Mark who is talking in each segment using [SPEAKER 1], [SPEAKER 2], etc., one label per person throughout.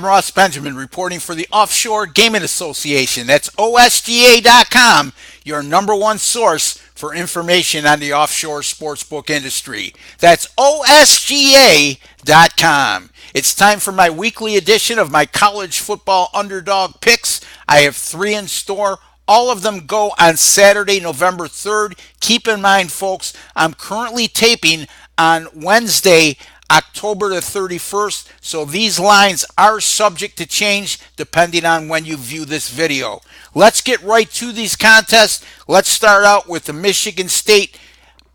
[SPEAKER 1] I'm Ross Benjamin reporting for the Offshore Gaming Association. That's OSGA.com, your number one source for information on the offshore sportsbook industry. That's OSGA.com. It's time for my weekly edition of my college football underdog picks. I have three in store. All of them go on Saturday, November 3rd. Keep in mind, folks, I'm currently taping on Wednesday, October the 31st, so these lines are subject to change depending on when you view this video. Let's get right to these contests. Let's start out with the Michigan State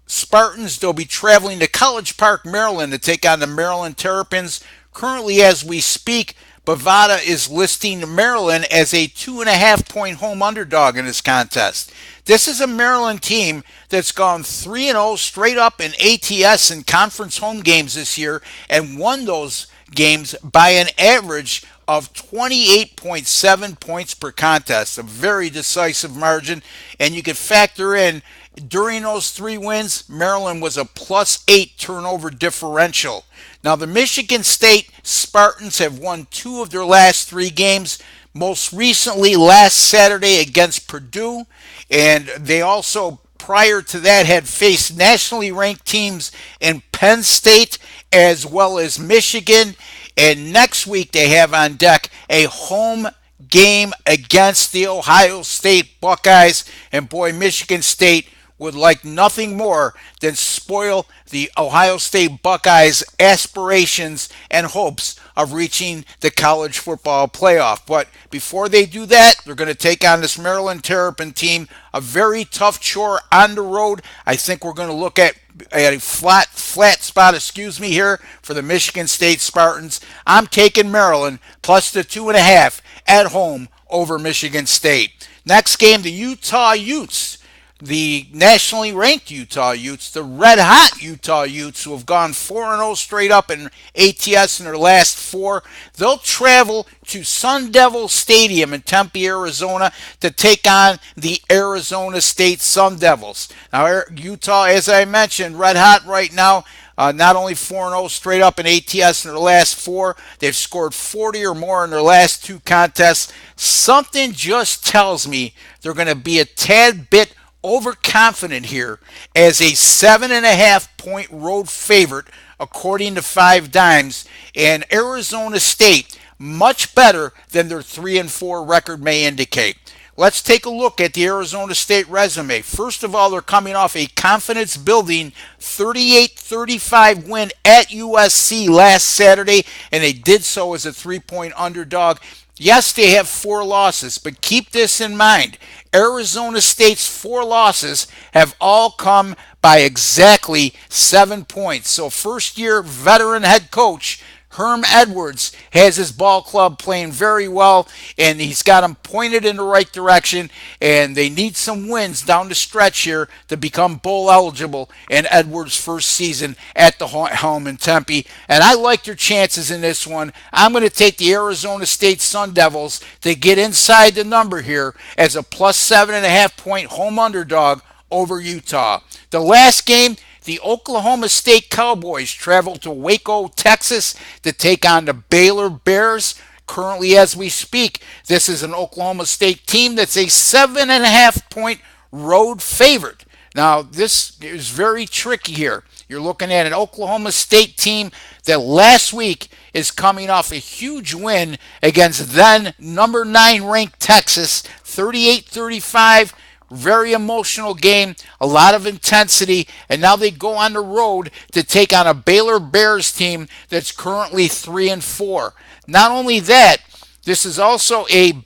[SPEAKER 1] Spartans. They'll be traveling to College Park, Maryland to take on the Maryland Terrapins. Currently, as we speak, Bovada is listing Maryland as a 2.5-point home underdog in this contest. This is a Maryland team that's gone 3-0 straight up in ATS and conference home games this year and won those games by an average of 28.7 points per contest, a very decisive margin. And you could factor in, during those three wins, Maryland was a +8 turnover differential. Now, the Michigan State Spartans have won 2 of their last 3 games, most recently last Saturday against Purdue, and they also, prior to that, had faced nationally ranked teams in Penn State as well as Michigan. And next week they have on deck a home game against the Ohio State Buckeyes. And boy, Michigan State would like nothing more than spoil the Ohio State Buckeyes' aspirations and hopes of reaching the college football playoff. But before they do that, they're going to take on this Maryland Terrapin team, a very tough chore on the road. I think we're going to look at a flat spot, here for the Michigan State Spartans. I'm taking Maryland plus the 2.5 at home over Michigan State. Next game, the Utah Utes, the nationally ranked Utah Utes, the red-hot Utah Utes, who have gone 4-0 straight up in ATS in their last 4. They'll travel to Sun Devil Stadium in Tempe, Arizona, to take on the Arizona State Sun Devils. Now, Utah, as I mentioned, red-hot right now. Not only 4-0 straight up in ATS in their last 4, they've scored 40 or more in their last 2 contests. Something just tells me they're going to be a tad bit overconfident here as a 7.5-point road favorite according to 5 Dimes, and Arizona State much better than their 3-4 record may indicate. Let's take a look at the Arizona State resume. First of all, they're coming off a confidence-building 38-35 win at USC last Saturday, and they did so as a 3-point underdog. Yes, they have 4 losses, but keep this in mind. Arizona State's 4 losses have all come by exactly 7 points. So first-year veteran head coach Herm Edwards has his ball club playing very well, and he's got them pointed in the right direction, and they need some wins down the stretch here to become bowl eligible in Edwards' first season at the home in Tempe. And I like their chances in this one. I'm going to take the Arizona State Sun Devils to get inside the number here as a plus 7.5-point home underdog over Utah. The last game, the Oklahoma State Cowboys travel to Waco, Texas to take on the Baylor Bears. Currently, as we speak, this is an Oklahoma State team that's a 7.5-point road favorite. Now, this is very tricky here. You're looking at an Oklahoma State team that last week is coming off a huge win against then number 9 ranked Texas, 38-35. Very emotional game, a lot of intensity, and now they go on the road to take on a Baylor Bears team that's currently 3-4. Not only that, this is also an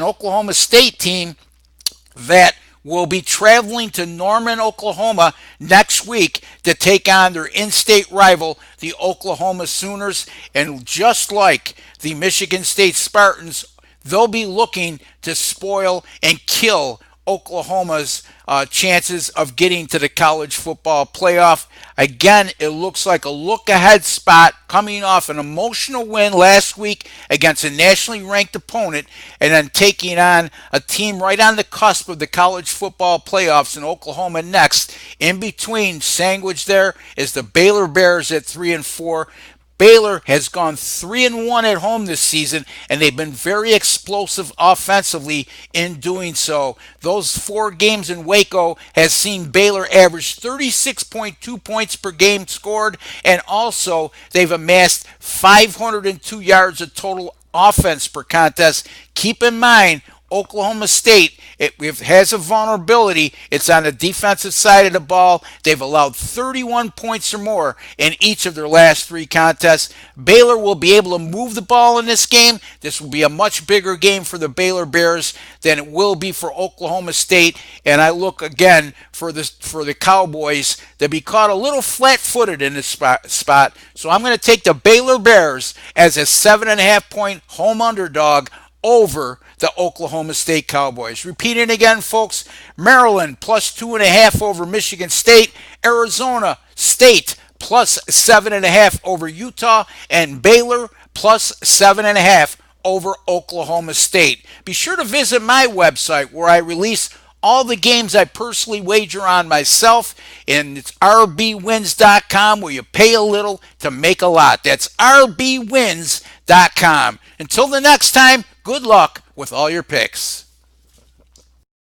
[SPEAKER 1] Oklahoma State team that will be traveling to Norman, Oklahoma next week to take on their in-state rival, the Oklahoma Sooners. And just like the Michigan State Spartans, they'll be looking to spoil and kill Oklahoma's chances of getting to the college football playoff. Again, it looks like a look-ahead spot coming off an emotional win last week against a nationally ranked opponent and then taking on a team right on the cusp of the college football playoffs in Oklahoma next. In between, sandwich there is the Baylor Bears at 3-4. Baylor has gone 3-1 at home this season, and they've been very explosive offensively in doing so. Those 4 games in Waco has seen Baylor average 36.2 points per game scored, and also they've amassed 502 yards of total offense per contest. Keep in mind, Oklahoma State, it has a vulnerability. It's on the defensive side of the ball. They've allowed 31 points or more in each of their last 3 contests. Baylor will be able to move the ball in this game. This will be a much bigger game for the Baylor Bears than it will be for Oklahoma State. And I look again for the Cowboys to be caught a little flat-footed in this spot. So I'm going to take the Baylor Bears as a 7.5-point home underdog over the Oklahoma State Cowboys. Repeating again, folks, Maryland plus 2.5 over Michigan State, Arizona State plus 7.5 over Utah, and Baylor plus 7.5 over Oklahoma State. Be sure to visit my website where I release all the games I personally wager on myself, and it's rbwins.com, where you pay a little to make a lot. That's rbwins.com. Until the next time, good luck with all your picks.